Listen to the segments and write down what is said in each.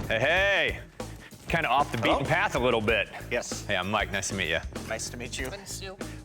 Hey, hey. Kind of off the beaten path a little bit. Yes. Hey, I'm Mike. Nice to meet you. Nice to meet you.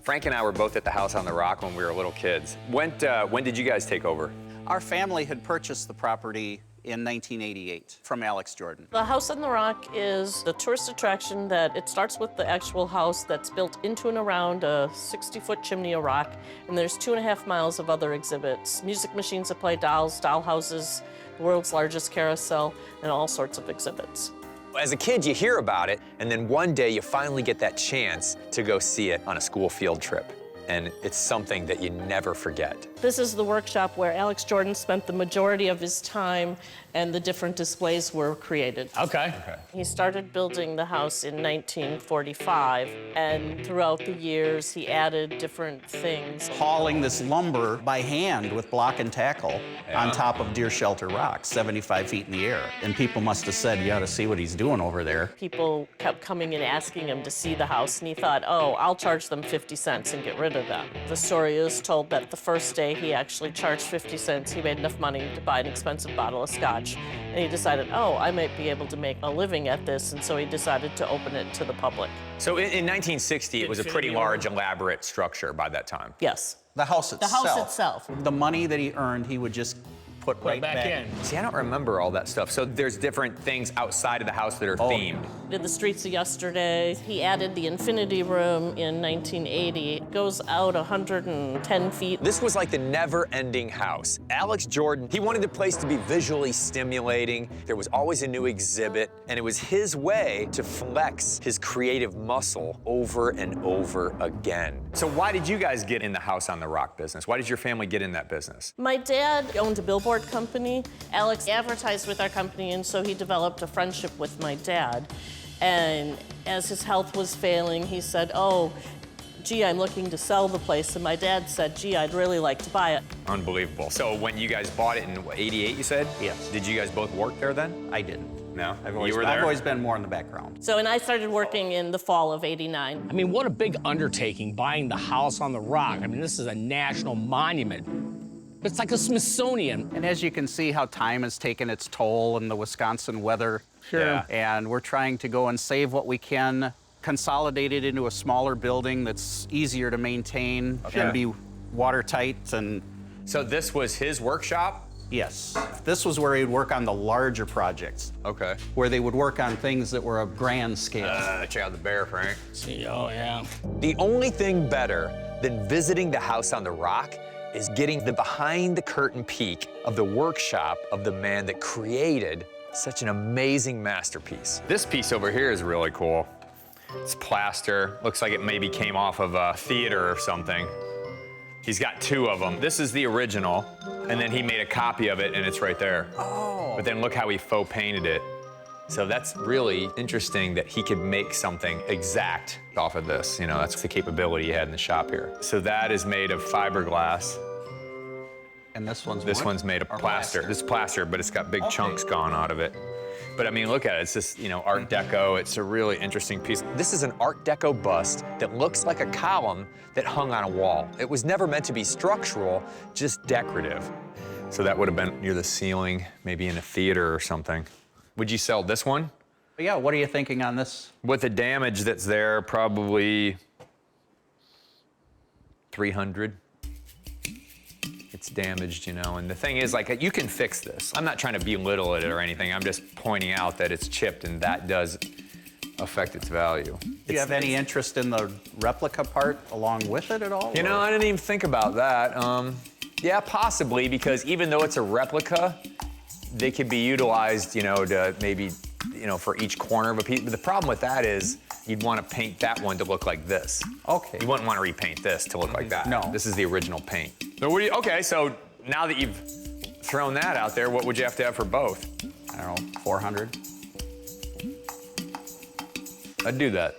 Frank and I were both at the house on the rock when we were little kids. When did you guys take over? Our family had purchased the property in 1988 from Alex Jordan. The House on the Rock is the tourist attraction that it starts with the actual house that's built into and around a 60-foot chimney of rock, and there's 2.5 miles of other exhibits. Music machines that play dolls, doll houses, the world's largest carousel, and all sorts of exhibits. As a kid, you hear about it, and then one day you finally get that chance to go see it on a school field trip. And it's something that you never forget. This is the workshop where Alex Jordan spent the majority of his time and the different displays were created. Okay. He started building the house in 1945, and throughout the years, he added different things. Hauling this lumber by hand with block and tackle on top of deer shelter rocks, 75 feet in the air. And people must have said, you ought to see what he's doing over there. People kept coming and asking him to see the house, and he thought, oh, I'll charge them 50 cents and get rid of them. The story is told that the first day he actually charged 50 cents, he made enough money to buy an expensive bottle of scotch. And he decided, oh, I might be able to make a living at this, and so he decided to open it to the public. So in 1960, it was a pretty large, elaborate structure by that time. Yes. The house itself. The house itself. The money that he earned, he would just put right back in. See, I don't remember all that stuff. So there's different things outside of the house that are themed. Did the Streets of Yesterday. He added the Infinity Room in 1980. It goes out 110 feet. This was like the never-ending house. Alex Jordan, he wanted the place to be visually stimulating. There was always a new exhibit, and it was his way to flex his creative muscle over and over again. So why did you guys get in the House on the Rock business? Why did your family get in that business? My dad owned a billboard company. Alex advertised with our company, and so he developed a friendship with my dad. And as his health was failing, he said, oh, gee, I'm looking to sell the place. And my dad said, gee, I'd really like to buy it. Unbelievable. So when you guys bought it in '88, you said? Yes. Did you guys both work there then? I didn't. No? You were there? I've always been more in the background. So, and I started working in the fall of '89. I mean, what a big undertaking, buying the House on the Rock. I mean, this is a national monument. It's like a Smithsonian. And as you can see how time has taken its toll in the Wisconsin weather. Sure. Yeah. And we're trying to go and save what we can, consolidate it into a smaller building that's easier to maintain and be watertight. And So this was his workshop? yes, this was where he'd work on the larger projects, Okay. where they would work on things that were of grand scale. Check out the bear, Frank. See, oh, yeah. The only thing better than visiting the House on the Rock is getting the behind-the-curtain peek of the workshop of the man that created such an amazing masterpiece. This piece over here is really cool. It's plaster. Looks like it maybe came off of a theater or something. He's got two of them. This is the original, and then he made a copy of it, and it's right there. Oh. But then look how he faux painted it. So that's really interesting that he could make something exact off of this. You know, that's the capability he had in the shop here. So that is made of fiberglass. And this one's This wood? one's made of Or plaster. This is plaster, but it's got big chunks gone out of it. But I mean, look at it. It's just, you know, Art Deco. It's a really interesting piece. This is an Art Deco bust that looks like a column that hung on a wall. It was never meant to be structural, just decorative. So that would have been near the ceiling, maybe in a theater or something. Would you sell this one? Yeah, what are you thinking on this? With the damage that's there, probably 300. It's damaged, you know, and the thing is, like, you can fix this. I'm not trying to belittle it or anything. I'm just pointing out that it's chipped, and that does affect its value. Do you have any interest in the replica part along with it at all? You know, I didn't even think about that. Yeah, possibly, because even though it's a replica, they could be utilized, you know, to maybe, you know, for each corner of a piece. But the problem with that is you'd want to paint that one to look like this. Okay. You wouldn't want to repaint this to look like that. No. This is the original paint. So what do you, okay, so now that you've thrown that out there, what would you have to have for both? I don't know, 400? I'd do that.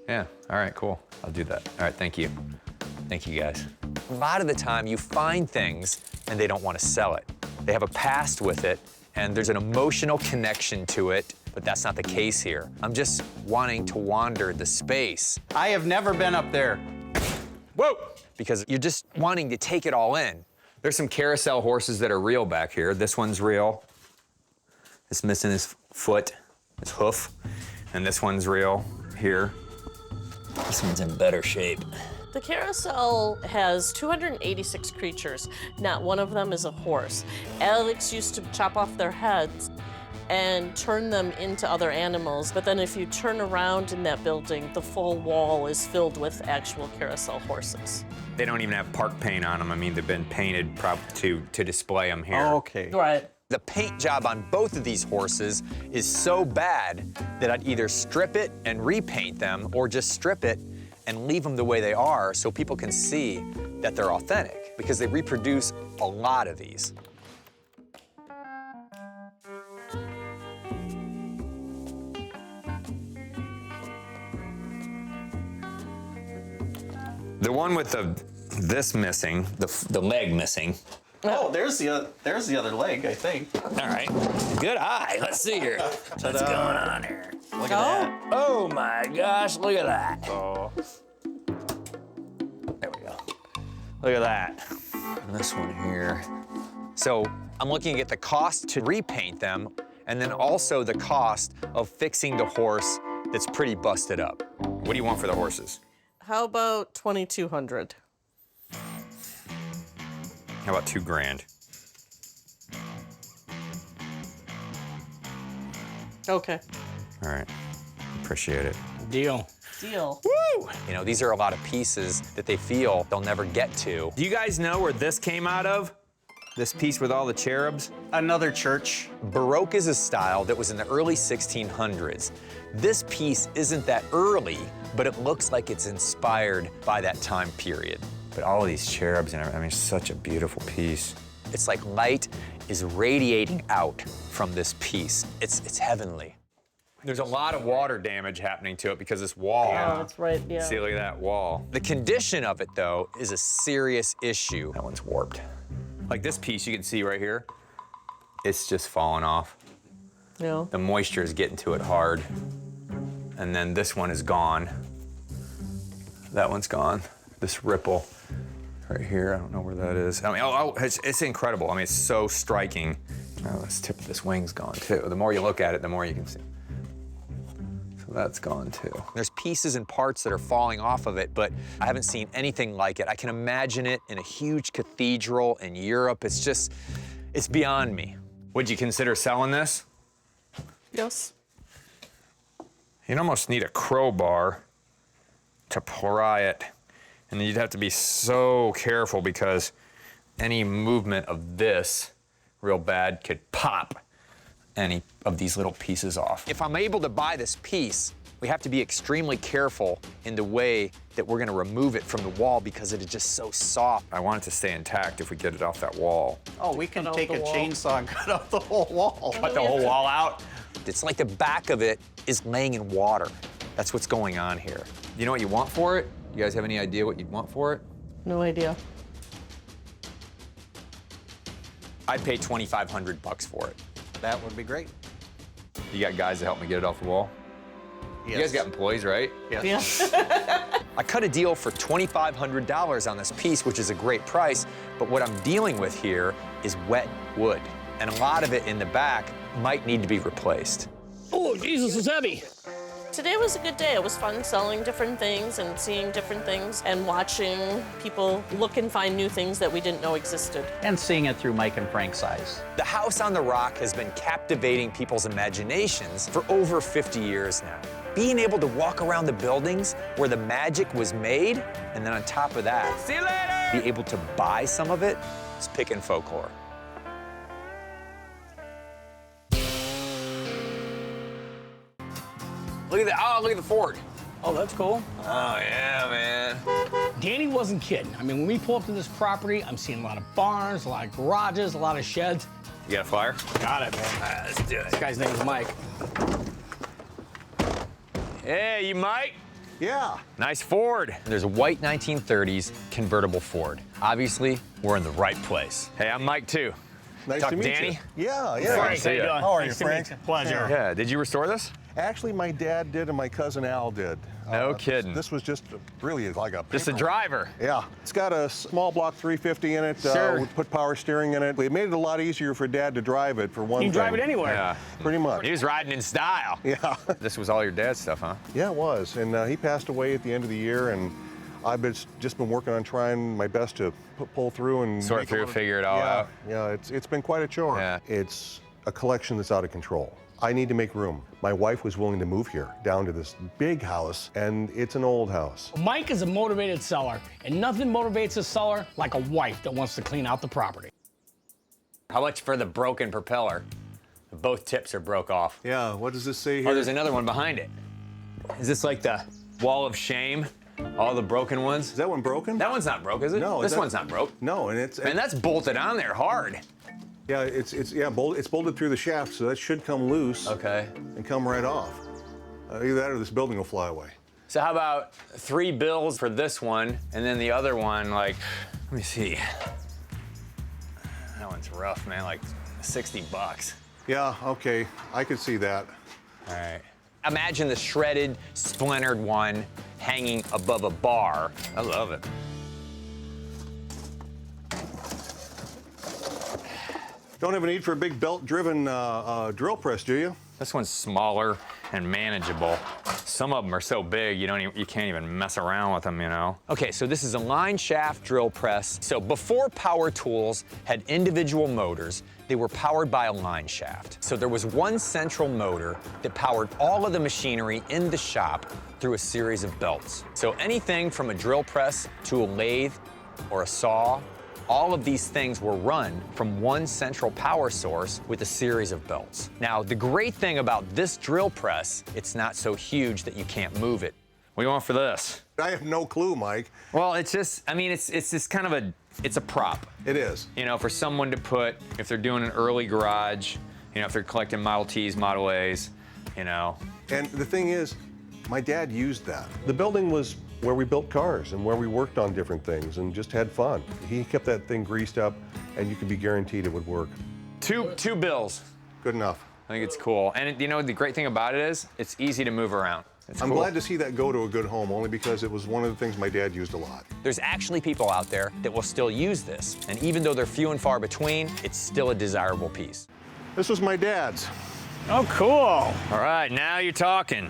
Yeah, all right, cool. I'll do that. All right, thank you. Thank you, guys. A lot of the time, you find things and they don't want to sell it. They have a past with it, and there's an emotional connection to it, but that's not the case here. I'm just wanting to wander the space. I have never been up there. Whoa! Because you're just wanting to take it all in. There's some carousel horses that are real back here. This one's real. It's missing his foot, his hoof, and this one's real here. This one's in better shape. The carousel has 286 creatures. Not one of them is a horse. Alex used to chop off their heads and turn them into other animals, but then if you turn around in that building, the full wall is filled with actual carousel horses. They don't even have park paint on them. I mean, they've been painted to display them here. Okay. Right. The paint job on both of these horses is so bad that I'd either strip it and repaint them or just strip it and leave them the way they are so people can see that they're authentic, because they reproduce a lot of these. The one with this missing, the leg missing. Oh, there's the other leg, I think. All right, good eye. Let's see here. What's going on here? Look at that. Oh my gosh, look at that. Oh. There we go. Look at that. And this one here. So I'm looking at the cost to repaint them, and then also the cost of fixing the horse that's pretty busted up. What do you want for the horses? How about 2,200? How about $2 grand? Okay. All right, appreciate it. Deal. Deal. Woo! You know, these are a lot of pieces that they feel they'll never get to. Do you guys know where this came out of? This piece with all the cherubs? Another church. Baroque is a style that was in the early 1600s. This piece isn't that early, but it looks like it's inspired by that time period. But all of these cherubs and everything, I mean, it's such a beautiful piece. It's like light is radiating out from this piece. It's heavenly. There's a lot of water damage happening to it because this wall. Oh, that's right, yeah. See, look at that wall. The condition of it, though, is a serious issue. That one's warped. Like this piece you can see right here, it's just falling off. Yeah. The moisture is getting to it hard. And then this one is gone. That one's gone. This ripple right here, I don't know where that is. I mean, it's incredible. I mean, it's so striking. Oh, this tip of this wing's gone too. The more you look at it, the more you can see. So that's gone too. There's pieces and parts that are falling off of it, but I haven't seen anything like it. I can imagine it in a huge cathedral in Europe. It's just, it's beyond me. Would you consider selling this? Yes. You'd almost need a crowbar to pry it. And you'd have to be so careful because any movement of this real bad could pop any of these little pieces off. If I'm able to buy this piece, we have to be extremely careful in the way that we're gonna remove it from the wall because it is just so soft. I want it to stay intact if we get it off that wall. Oh, we can Cut out take the a wall. chainsaw and cut out the whole wall. Cut the whole wall out. It's like the back of it is laying in water. That's what's going on here. You know what you want for it? You guys have any idea what you'd want for it? No idea. I'd pay $2,500 for it. That would be great. You got guys to help me get it off the wall? Yes. You guys got employees, right? Yes. Yeah. I cut a deal for $2,500 on this piece, which is a great price, but what I'm dealing with here is wet wood. And a lot of it in the back might need to be replaced. Oh, Jesus, it's heavy. Today was a good day. It was fun selling different things and seeing different things and watching people look and find new things that we didn't know existed. And seeing it through Mike and Frank's eyes. The House on the Rock has been captivating people's imaginations for over 50 years now. Being able to walk around the buildings where the magic was made, and then on top of that, see you later, be able to buy some of it, is picking folklore. Look at that, oh, look at the Ford. Oh, that's cool. Oh, yeah, man. Danny wasn't kidding. I mean, when we pull up to this property, I'm seeing a lot of barns, a lot of garages, a lot of sheds. You got a flyer? Got it, man. All right, let's do it. This guy's name is Mike. Hey, you Mike? Yeah. Nice Ford. There's a white 1930s convertible Ford. Obviously, we're in the right place. Hey, I'm Mike too. Nice Talk to meet Danny? you. Yeah. Frank, How you doing? How are you, Nice to Frank? meet you. Pleasure. Yeah, did you restore this? Actually, my dad did and my cousin Al did. No kidding. This was just really like a Just a paper- driver. Yeah. It's got a small block 350 in it. Sure. We put power steering in it. We made it a lot easier for Dad to drive it, for one You thing. can drive it anywhere. Yeah. Pretty much. He was riding in style. Yeah. This was all your dad's stuff, huh? Yeah, it was. And he passed away at the end of the year, and I've just been working on trying my best to pull through and Sort make a through, lot of- figure it all out. Yeah, it's been quite a chore. Yeah. It's a collection that's out of control. I need to make room. My wife was willing to move here, down to this big house, and it's an old house. Mike is a motivated seller, and nothing motivates a seller like a wife that wants to clean out the property. How much for the broken propeller? Both tips are broke off. Yeah, what does this say here? Oh, there's another one behind it. Is this like the wall of shame? All the broken ones? Is that one broken? That one's not broke, is it? No, This that- one's not broke. No, and it's And that's bolted on there hard. yeah, it's bolted through the shaft, so that should come loose Okay. and come right off. Either that or this building will fly away. So how about 3 bills for this one, and then the other one, like, let me see. That one's rough, man, like 60 bucks. Yeah, okay, I could see that. All right. Imagine the shredded, splintered one hanging above a bar. I love it. Don't have a need for a big belt-driven drill press, do you? This one's smaller and manageable. Some of them are so big you can't even mess around with them, you know. Okay, so this is a line shaft drill press. So before power tools had individual motors, they were powered by a line shaft. So there was one central motor that powered all of the machinery in the shop through a series of belts. So anything from a drill press to a lathe or a saw, all of these things were run from one central power source with a series of belts. Now, the great thing about this drill press, it's not so huge that you can't move it. What do you want for this? I have no clue, Mike. Well, it's just, I mean, it's just kind of it's a prop. It is. You know, for someone to put, if they're doing an early garage, you know, if they're collecting Model Ts, Model As, you know. And the thing is, my dad used that. The building was where we built cars and where we worked on different things and just had fun. He kept that thing greased up, and you could be guaranteed it would work. Two bills. Good enough. I think it's cool. And you know, the great thing about it is, it's easy to move around. It's I'm cool. glad to see that go to a good home, only because it was one of the things my dad used a lot. There's actually people out there that will still use this. And even though they're few and far between, it's still a desirable piece. This was my dad's. Oh, cool. All right, now you're talking.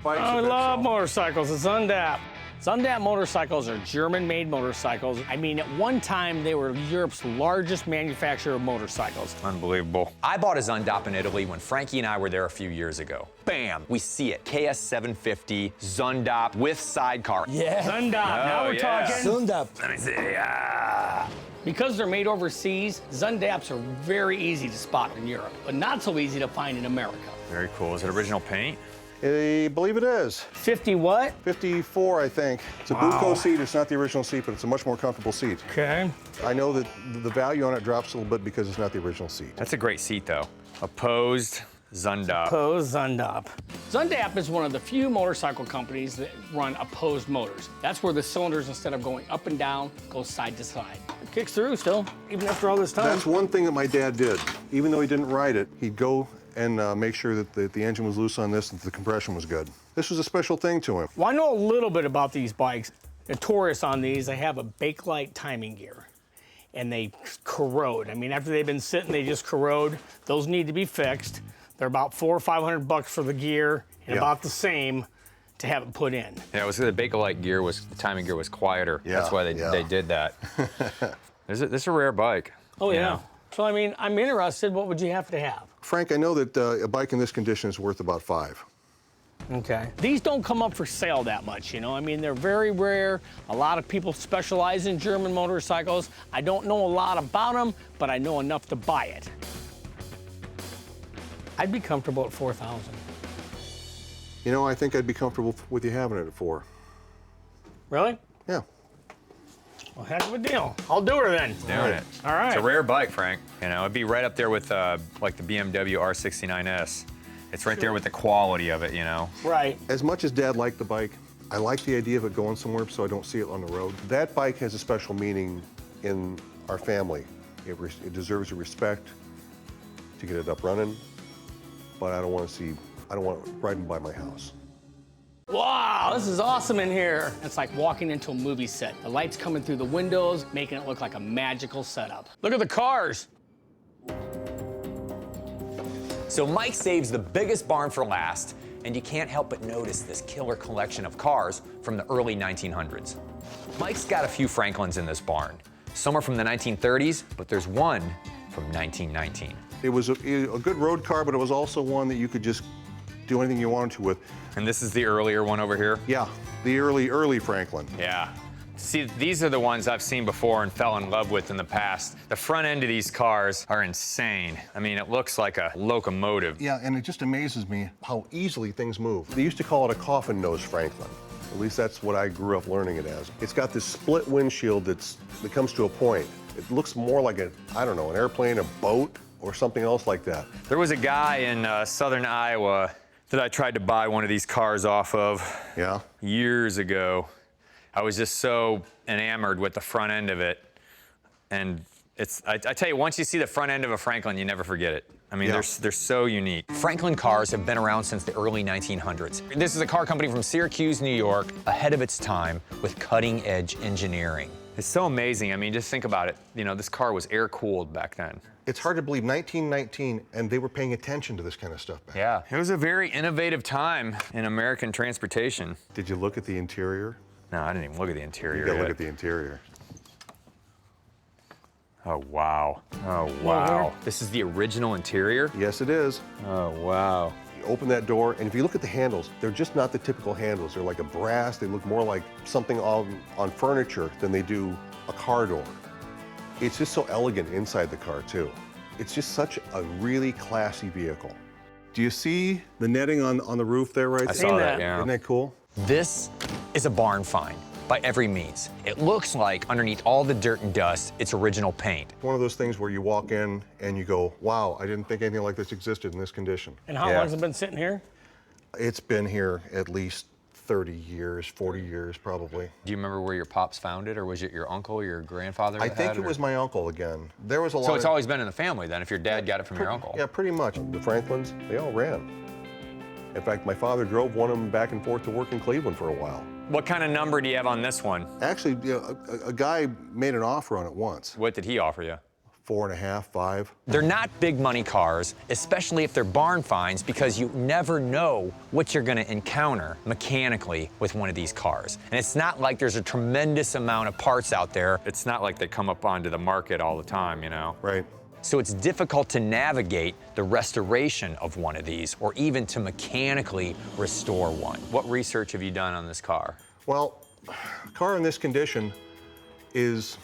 I love motorcycles. It's Zundap. Zundap motorcycles are German-made motorcycles. I mean, at one time, they were Europe's largest manufacturer of motorcycles. Unbelievable. I bought a Zundap in Italy when Frankie and I were there a few years ago. Bam, we see it. KS 750 Zundap with sidecar. Yeah. Zundap, now we're yeah. talking. Zundap. Let me see. Ah. Because they're made overseas, Zundaps are very easy to spot in Europe, but not so easy to find in America. Very cool. Is it original paint? I believe it is. 50 what? 54, I think. It's a Buco seat. It's not the original seat, but it's a much more comfortable seat. Okay. I know that the value on it drops a little bit because it's not the original seat. That's a great seat, though. Opposed Zundap. Opposed Zundap. Zundap is one of the few motorcycle companies that run opposed motors. That's where the cylinders, instead of going up and down, go side to side. It kicks through still, even after all this time. That's one thing that my dad did. Even though he didn't ride it, he'd go and make sure that the engine was loose on this and the compression was good. This was a special thing to him. Well, I know a little bit about these bikes. Notorious on these, they have a Bakelite timing gear, and they corrode. I mean, after they've been sitting, they just corrode. Those need to be fixed. They're about $400 or $500 for the gear, and Yeah. about the same to have it put in. Yeah, it was the Bakelite gear the timing gear was quieter. Yeah, That's why yeah. they did that. This is a rare bike. Oh, you yeah. know? So, I mean, I'm interested. What would you have to have? Frank, I know that a bike in this condition is worth about $5. Okay. These don't come up for sale that much, you know? I mean, they're very rare. A lot of people specialize in German motorcycles. I don't know a lot about them, but I know enough to buy it. I'd be comfortable at 4,000. You know, I think I'd be comfortable with you having it at 4. Really? Yeah. Well, heck of a deal. I'll do her then. Doing it. All right. It's a rare bike, Frank. You know, it'd be right up there with like the BMW R69S. It's right there with the quality of it, you know. Right. As much as Dad liked the bike, I like the idea of it going somewhere so I don't see it on the road. That bike has a special meaning in our family. It deserves a respect to get it up running, but I don't want it riding by my house. Wow, this is awesome in here. It's like walking into a movie set. The lights coming through the windows, making it look like a magical setup. Look at the cars. So Mike saves the biggest barn for last, and you can't help but notice this killer collection of cars from the early 1900s. Mike's got a few Franklins in this barn. Some are from the 1930s, but there's one from 1919. It was a good road car, but it was also one that you could just do anything you wanted to with. And this is the earlier one over here? Yeah, the early Franklin. Yeah. See, these are the ones I've seen before and fell in love with in the past. The front end of these cars are insane. I mean, it looks like a locomotive. Yeah, and it just amazes me how easily things move. They used to call it a coffin nose Franklin. At least that's what I grew up learning it as. It's got this split windshield that comes to a point. It looks more like an airplane, a boat, or something else like that. There was a guy in southern Iowa that I tried to buy one of these cars off of years ago. I was just so enamored with the front end of it. And I tell you, once you see the front end of a Franklin, you never forget it. I mean, they're so unique. Franklin cars have been around since the early 1900s. This is a car company from Syracuse, New York, ahead of its time with cutting-edge engineering. It's so amazing. I mean, just think about it. You know, this car was air-cooled back then. It's hard to believe 1919, and they were paying attention to this kind of stuff back then. Yeah, it was a very innovative time in American transportation. Did you look at the interior? No, I didn't even look at the interior. You gotta yet. look at the interior. Oh, wow. Oh, wow. This is the original interior? Yes, it is. Oh, wow. You open that door, and if you look at the handles, they're just not the typical handles. They're like a brass. They look more like something on furniture than they do a car door. It's just so elegant inside the car, too. It's just such a really classy vehicle. Do you see the netting on the roof there right there? I saw that, yeah. Isn't that cool? This is a barn find by every means. It looks like underneath all the dirt and dust, it's original paint. One of those things where you walk in and you go, wow, I didn't think anything like this existed in this condition. And how long has it been sitting here? It's been here at least 30 years, 40 years probably. Do you remember where your pops found it, or was it your uncle or your grandfather? I think it was my uncle again. There was a lot. So it's always been in the family then, if your dad got it from your uncle? Yeah, pretty much. The Franklins, they all ran. In fact, my father drove one of them back and forth to work in Cleveland for a while. What kind of number do you have on this one? Actually, a guy made an offer on it once. What did he offer you? 4.5, 5. They're not big money cars, especially if they're barn finds, because you never know what you're gonna encounter mechanically with one of these cars. And it's not like there's a tremendous amount of parts out there. It's not like they come up onto the market all the time, you know? Right. So it's difficult to navigate the restoration of one of these, or even to mechanically restore one. What research have you done on this car? Well, a car in this condition is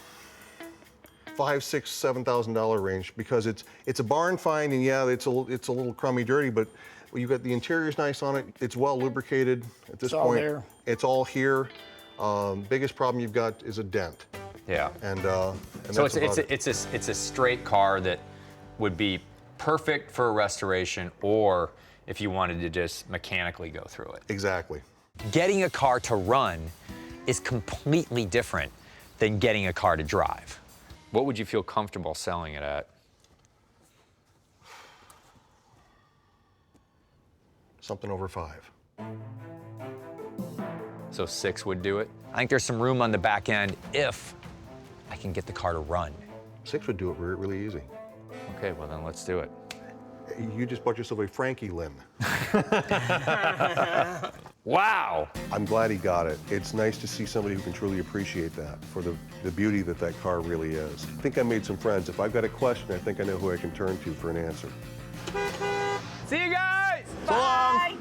$5,000, $6,000, $7,000 range, because it's a barn find, and yeah, it's a little crummy, dirty, but you've got the interior's nice on it. It's well lubricated at this point. All there. It's all here. Biggest problem you've got is a dent. Yeah. And so that's about it. it's a straight car that would be perfect for a restoration, or if you wanted to just mechanically go through it. Exactly. Getting a car to run is completely different than getting a car to drive. What would you feel comfortable selling it at? Something over 5. So 6 would do it? I think there's some room on the back end if I can get the car to run. 6 would do it really easy. Okay, well then let's do it. You just bought yourself a Frankie Lynn. Wow! I'm glad he got it. It's nice to see somebody who can truly appreciate that, for the beauty that car really is. I think I made some friends. If I've got a question, I think I know who I can turn to for an answer. See you guys! Bye!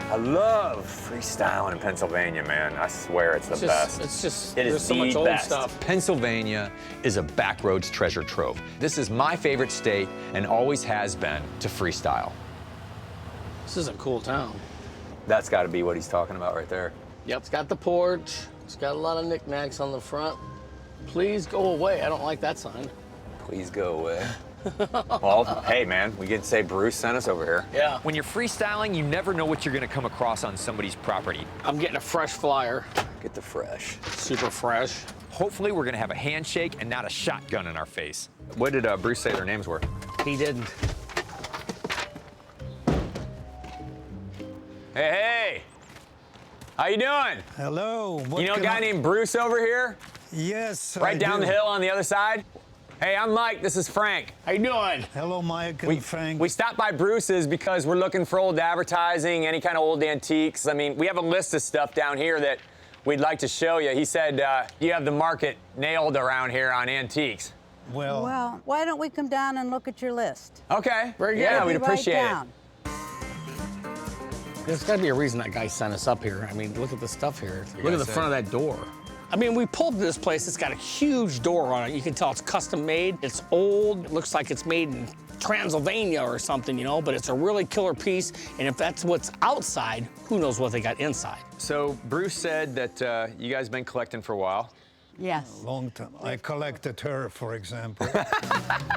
I love freestyling in Pennsylvania, man. I swear it's the best. It's just, It there's is so the much old best. stuff. Pennsylvania is a backroads treasure trove. This is my favorite state and always has been to freestyle. This is a cool town. That's got to be what he's talking about right there. Yep, it's got the porch. It's got a lot of knickknacks on the front. Please go away. I don't like that sign. Please go away. Well, hey, man, we get to say Bruce sent us over here. Yeah. When you're freestyling, you never know what you're going to come across on somebody's property. I'm getting a fresh flyer. Get the fresh. Super fresh. Hopefully we're gonna have a handshake and not a shotgun in our face. What did Bruce say their names were? He didn't. Hey, hey! How you doing? Hello. You know a guy named Bruce over here? Yes. Right I down do. the hill on the other side? Hey, I'm Mike, this is Frank. How you doing? Hello, Mike and Frank. We stopped by Bruce's because we're looking for old advertising, any kind of old antiques. I mean, we have a list of stuff down here that we'd like to show you. He said you have the market nailed around here on antiques. Well, Why don't we come down and look at your list? Okay, Very good. yeah, We'll we'd be right appreciate it. down. There's got to be a reason that guy sent us up here. I mean, look at the stuff here. Look at the front of that door. I mean, we pulled this place. It's got a huge door on it. You can tell it's custom made. It's old. It looks like it's made in Transylvania or something, you know, but it's a really killer piece. And if that's what's outside, who knows what they got inside. So Bruce said that you guys been collecting for a while. Yes. long time. I collected her, for example.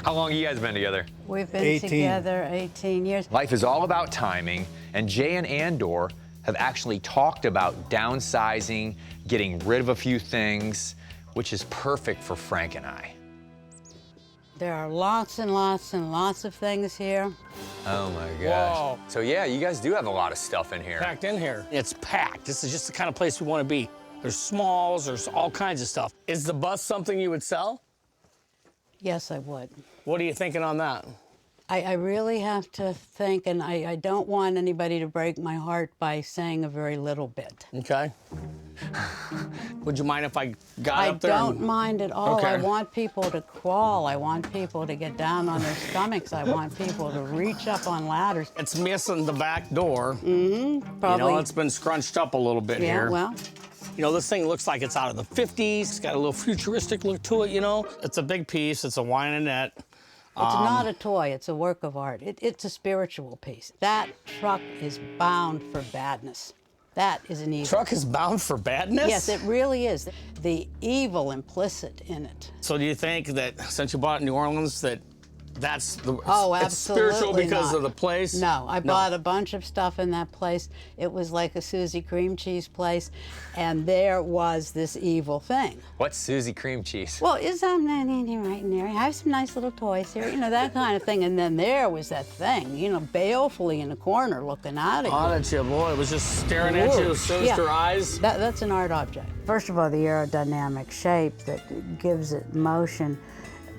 How long you guys been together? We've been 18. together 18 years. Life is all about timing, and Jay and Andor have actually talked about downsizing, getting rid of a few things, which is perfect for Frank and I. There are lots and lots and lots of things here. Oh my gosh. Whoa. So yeah, you guys do have a lot of stuff in here. Packed in here. It's packed. This is just the kind of place we want to be. There's smalls, there's all kinds of stuff. Is the bus something you would sell? Yes, I would. What are you thinking on that? I really have to think, and I don't want anybody to break my heart by saying a very little bit. Okay. Would you mind if I got I up there? don't mind at all. I Okay. want people to crawl. I want people to get down on their stomachs. I want people to reach up on ladders. It's missing the back door. Probably. You know, it's been scrunched up a little bit yeah, here. well, You know, this thing looks like it's out of the 50s. It's got a little futuristic look to it, you know? It's a big piece. It's a wine and net. it's not a toy. It's a work of art. It's a spiritual piece. That truck is bound for badness. That is an evil. Truck is bound for badness? Yes, it really is. The evil implicit in it. So do you think that since you bought it in New Orleans that that's the Oh, it's spiritual absolutely because not. of the place? No, I bought a bunch of stuff in that place. It was like a Susie cream cheese place, and there was this evil thing. What's Susie cream cheese? Well, is something in here right in there? I have some nice little toys here, you know, that kind of thing. And then there was that thing, you know, balefully in the corner looking out at On you. at you, boy. It was just staring at you, sinister Yeah. eyes. That's an art object. First of all, the aerodynamic shape that gives it motion,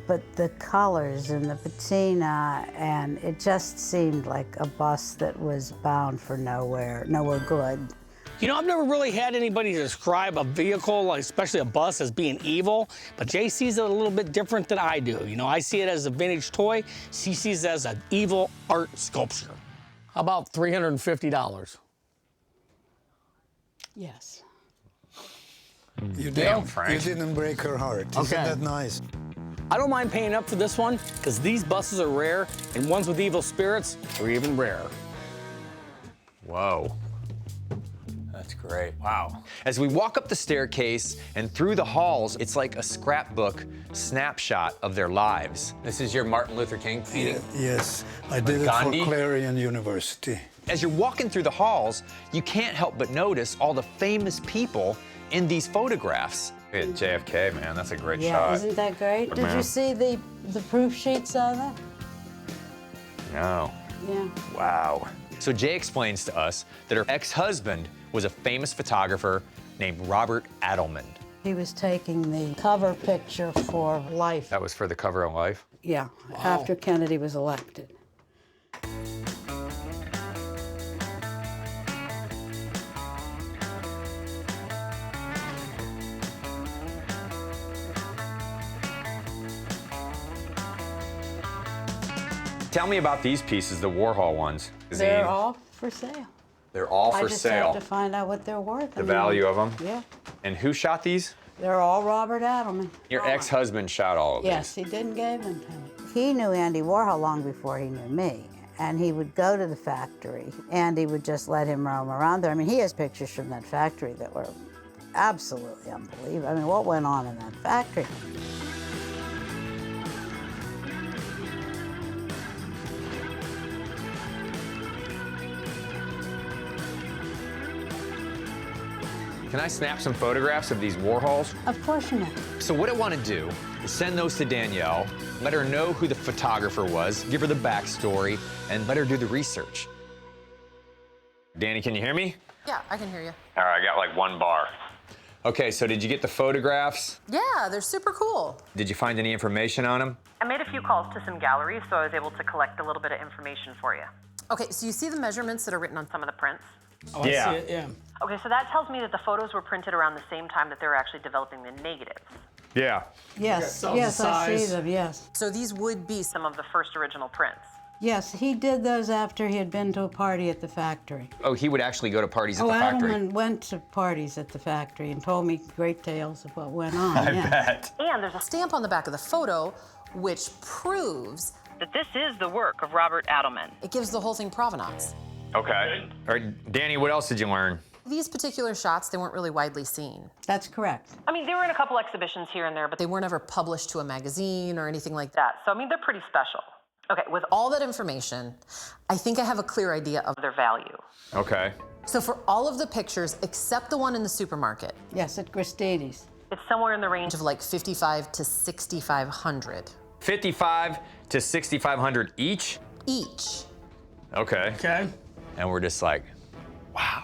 but the colors and the patina, and it just seemed like a bus that was bound for nowhere good. You know, I've never really had anybody describe a vehicle, like especially a bus, as being evil, but Jay sees it a little bit different than I do. You know, I see it as a vintage toy. She sees it as an evil art sculpture. How about $350? Yes. You Damn, didn't, Frank. you didn't break her heart. Isn't Okay. that nice? I don't mind paying up for this one, because these buses are rare, and ones with evil spirits are even rarer. Whoa. That's great. Wow. As we walk up the staircase and through the halls, it's like a scrapbook snapshot of their lives. This is your Martin Luther King painting? Yes, I did it Gandhi? for Clarion University. As you're walking through the halls, you can't help but notice all the famous people in these photographs. Look at JFK, man, that's a great Yeah, shot. isn't that great? Did man. you see the proof sheets of it? No. Yeah. Wow. So Jay explains to us that her ex-husband was a famous photographer named Robert Adelman. He was taking the cover picture for Life. That was for the cover of Life? Yeah, after Kennedy was elected. Tell me about these pieces, the Warhol ones. They're all for sale. They're all I for just sale. have to find out what they're worth. The value of them? Yeah. And who shot these? They're all Robert Adelman. Your ex-husband shot all of Yes, he didn't give them to me. He knew Andy Warhol long before he knew me. And he would go to the factory. Andy would just let him roam around there. I mean, he has pictures from that factory that were absolutely unbelievable. I mean, what went on in that factory? can I snap some photographs of these Warhols? Of course you know. So what I want to do is send those to Danielle, let her know who the photographer was, give her the backstory, and let her do the research. Danny, can you hear me? Yeah, I can hear you. All right, I got like 1 bar. Okay, so did you get the photographs? Yeah, they're super cool. Did you find any information on them? I made a few calls to some galleries, so I was able to collect a little bit of information for you. Okay, so you see the measurements that are written on Some of the prints. Oh, I Yeah. see it, yeah. Okay, so that tells me that the photos were printed around the same time that they were actually developing the negatives. Yeah. Yes, Yeah, yes, I see size. them, yes. So these would be Some of the first original prints. Yes, he did those after he had been to a party at the factory. Oh, he would actually go to parties at Oh, the factory? Adelman went to parties at the factory and told me great tales of what went on. I yes. bet. And there's a stamp on the back of the photo, which proves that this is the work of Robert Adelman. it gives the whole thing provenance. Okay. All right, Danny, what else did you learn? These particular shots, they weren't really widely seen. That's correct. I mean, they were in a couple exhibitions here and there, but They weren't ever published to a magazine or anything like that. that. So, I mean, they're pretty special. Okay, with All that information, I think I have a clear idea of their value. Okay. So for all of the pictures, except the one in the supermarket, Yes, at Christini's. It's somewhere in the range of like 55 to 6,500 55 to 6,500 each? each. Okay. Okay. And we're just like, wow.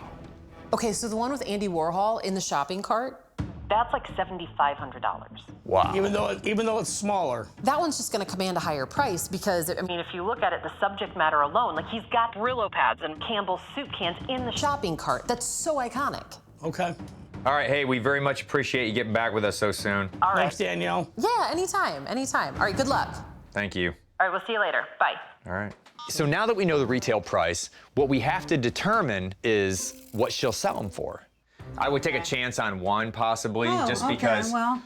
Okay, so the one with Andy Warhol in the shopping cart, that's like $7,500. Wow. Even though it's smaller. that one's just gonna command a higher price because I mean, if you look at it, the subject matter alone, like he's got Brillo pads and Campbell's soup cans in the shopping cart, that's so iconic. Okay. All right, hey, we very much appreciate you getting back with us so soon. All right. Thanks, Danielle. Yeah, anytime, anytime. All right, good luck. Thank you. All right, we'll see you later. Bye. All right. So now that we know the retail price, what we have to determine is what she'll sell them for. I would take a chance on one possibly, just because. Okay, well,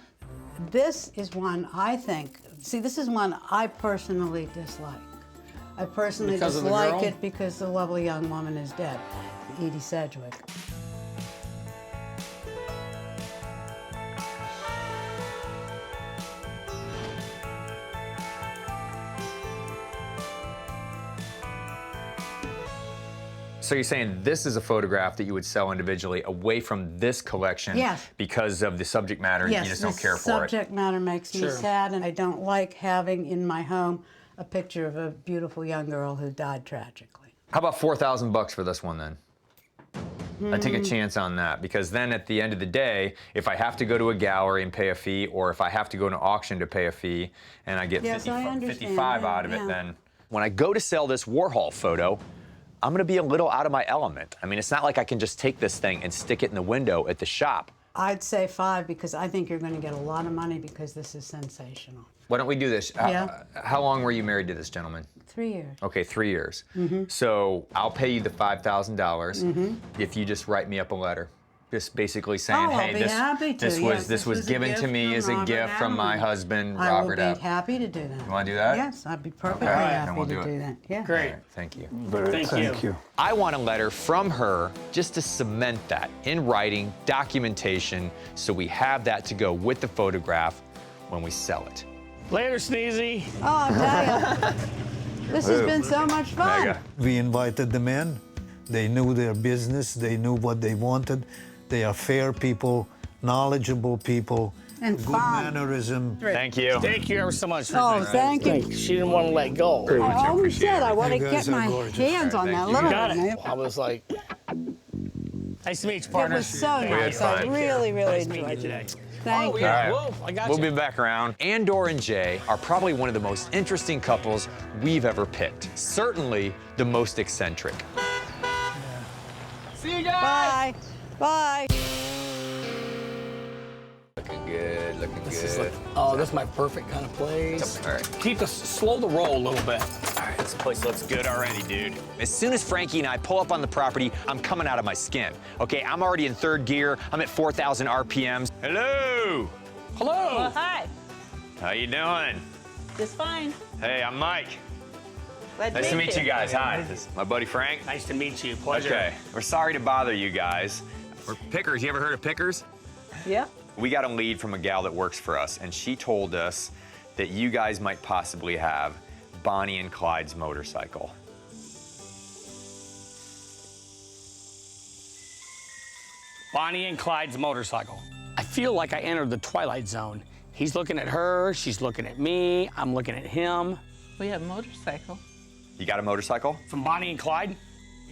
this is one I think, see, this is one I personally dislike. I personally Because of the dislike girl? it because the lovely young woman is dead, Edie Sedgwick. So you're saying this is a photograph that you would sell individually away from this collection Yes. because of the subject matter, Yes, you just don't the care for it. subject matter makes me Sure. sad, and I don't like having in my home a picture of a beautiful young girl who died tragically. How about 4,000 bucks for this one then? I take Hmm. a chance on that because then at the end of the day, if I have to go to a gallery and pay a fee, or if I have to go to an auction to pay a fee, and I get Yes, I understand 55 that, out of it, yeah. then when I go to sell this Warhol photo, I'm gonna be a little out of my element. I mean, it's not like I can just take this thing and stick it in the window at the shop. I'd say 5 because I think you're going to get a lot of money because this is sensational. Why don't we do this? Yeah. How long were you married to this gentleman? 3 years. Okay, 3 years. Mm-hmm. So I'll pay you the $5,000 if you just write me up a letter, just basically saying, Oh, I'll "Hey, be this happy to. this Yes, was this was a given gift to me from as a Robert gift from my Adelman. husband, I Robert will Adelman." be happy to do that. You want to do that? Yes, I'd be perfectly Okay, then happy we'll to do it. do that. Yeah. Great. Thank you. Thank you. I want a letter from her just to cement that in writing, documentation, so we have that to go with the photograph when we sell it. Later, Sneezy. Oh, I'll tell you, this has been so much fun. Mega. We invited them in. They knew their business. They knew what they wanted. They are fair people, knowledgeable people, And good fun. mannerism. Thank you. Thank you ever so much for Oh, thank you. She didn't want to let go. I always said I want to You get guys are my gorgeous. hands on Thank that you. little Got one. it. I was like, nice to meet you, It partner. was so had nice. I fun. really, really Nice meeting you enjoyed it. today. Thank you. Yeah, All right. whoa, I got We'll you. be back around. Andor and Jay are probably one of the most interesting couples we've ever picked. Certainly the most eccentric. See you guys. Bye. Bye. Looking good, looking good. Oh, this is my perfect kind of place. All right. Slow the roll a little bit. All right, this place looks good already, dude. As soon as Frankie and I pull up on the property, I'm coming out of my skin. Okay, I'm already in third gear. I'm at 4,000 RPMs. Hello. Hello. Hi, How you doing? just fine. Hey, I'm Mike. Glad Nice to meet you guys. Hi, this is my buddy Frank. Nice to meet you. Pleasure. Okay, we're sorry to bother you guys. We're pickers. You ever heard of pickers? Yeah. We got a lead from a gal that works for us, and she told us that you guys might possibly have Bonnie and Clyde's motorcycle. Bonnie and Clyde's motorcycle. I feel like I entered the Twilight Zone. He's looking at her, she's looking at me, I'm looking at him. We have a motorcycle. You got a motorcycle? From Bonnie and Clyde?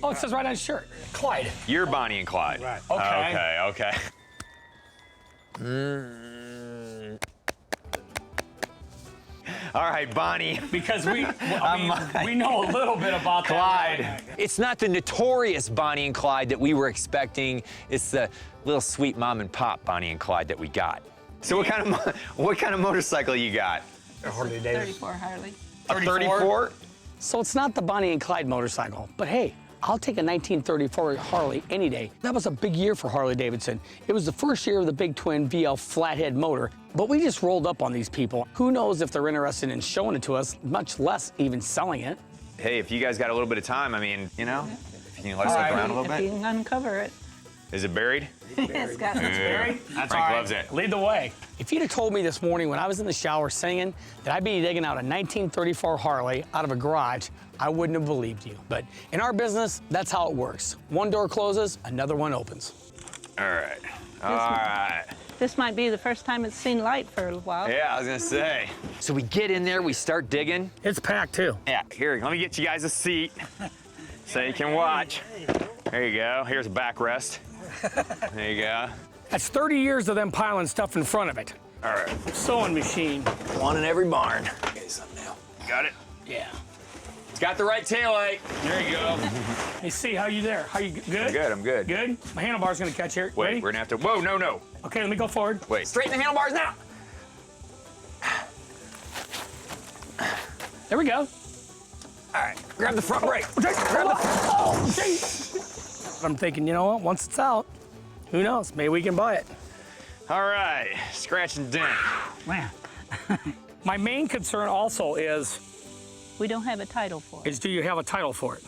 Oh, it says right on his shirt, Clyde. You're Bonnie and Clyde. Right. Okay. Okay. All right, Bonnie. Because we know a little bit about Clyde. that. It's not the notorious Bonnie and Clyde that we were expecting. It's the little sweet mom and pop Bonnie and Clyde that we got. So what kind of motorcycle you got? A Harley Davidson. 34 Harley. A 34? So it's not the Bonnie and Clyde motorcycle, but hey, I'll take a 1934 Harley any day. That was a big year for Harley Davidson. It was the first year of the big twin VL flathead motor, but we just rolled up on these people. Who knows if they're interested in showing it to us, much less even selling it. Hey, if you guys got a little bit of time, I mean, you know, if you can let us look around a little If you bit. can uncover it. Is it buried? It's got Frank That's all right. loves it. Lead the way. If you'd have told me this morning when I was in the shower singing that I'd be digging out a 1934 Harley out of a garage, I wouldn't have believed you. But in our business, that's how it works. One door closes, another one opens. All right. All right. This might be the first time it's seen light for a little while. Yeah, I was gonna say. So we get in there, we start digging. It's packed too. Yeah, here, let me get you guys a seat so you can watch. There you go. Here's a backrest. There you go. That's 30 years of them piling stuff in front of it. All right. Sewing machine. One in every barn. Okay, something now. Got it? Yeah. It's got the right taillight. There you go. Hey, see how you there? How you good? I'm good. Good? My handlebar's gonna catch here. Wait, Ready? we're gonna have to, whoa, no. Okay, let me go forward. Wait, straighten the handlebars now. There we go. All right, grab the front brake. I'm thinking, you know what? Once it's out, who knows? Maybe we can buy it. All right, scratch and dent. Wow. My main concern also is We don't have a title for it. do you have a title for it?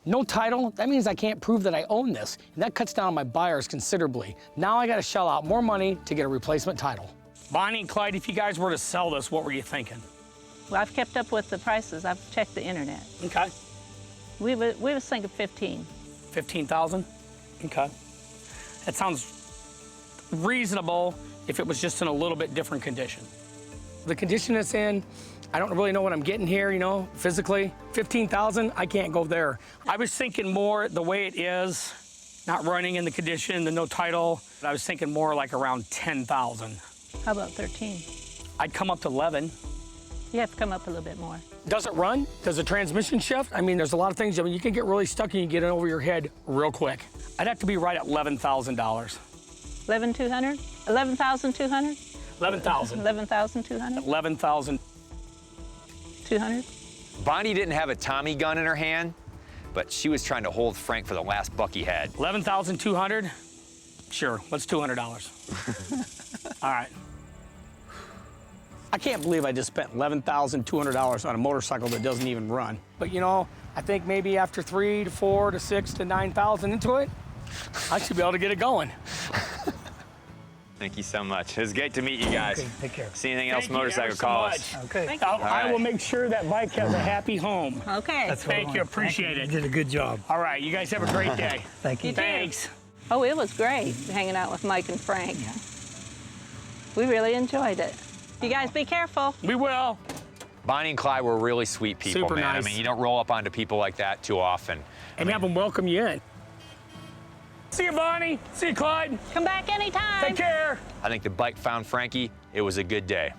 No title? That means I can't prove that I own this, and that cuts down on my buyers considerably. Now I gotta shell out more money to get a replacement title. Bonnie and Clyde, if you guys were to sell this, what were you thinking? Well, I've kept up with the prices. I've checked the internet. Okay. We was thinking 15. 15,000? Okay. That sounds reasonable if it was just in a little bit different condition. The condition it's in, I don't really know what I'm getting here, you know, physically. 15,000, I can't go there. I was thinking more the way it is, not running in the condition, the no title. I was thinking more like around 10,000. How about 13? I'd come up to 11. You have to come up a little bit more. Does it run? Does the transmission shift? I mean, there's a lot of things. I mean, you can get really stuck and you get it over your head real quick. I'd have to be right at $11,000. 11,200? 11,200? 11,000. 11,200? 11,000. 200? Bonnie didn't have a Tommy gun in her hand, but she was trying to hold Frank for the last buck he had. 11,200? Sure, what's $200? All right. I can't believe I just spent $11,200 on a motorcycle that doesn't even run. But you know, I think maybe after 3 to 4 to 6 to 9,000 into it, I should be able to get it going. Thank you so much. It was great to meet you guys. Okay, take care. See anything else, Thank you motorcycle, ever so call much. us. Okay. Thank you. I will make sure that bike has a happy home. Okay. Thank you, appreciate it. You did a good job. All right, you guys have a great day. Thank you. You too. Thanks. Oh, it was great hanging out with Mike and Frank. We really enjoyed it. You guys be careful. We will. Bonnie and Clyde were really sweet people, Super man. nice. I mean, you don't roll up onto people like that too often. And have them welcome you in. See you, Bonnie. See you, Clyde. Come back anytime. Take care. I think the bike found Frankie. It was a good day.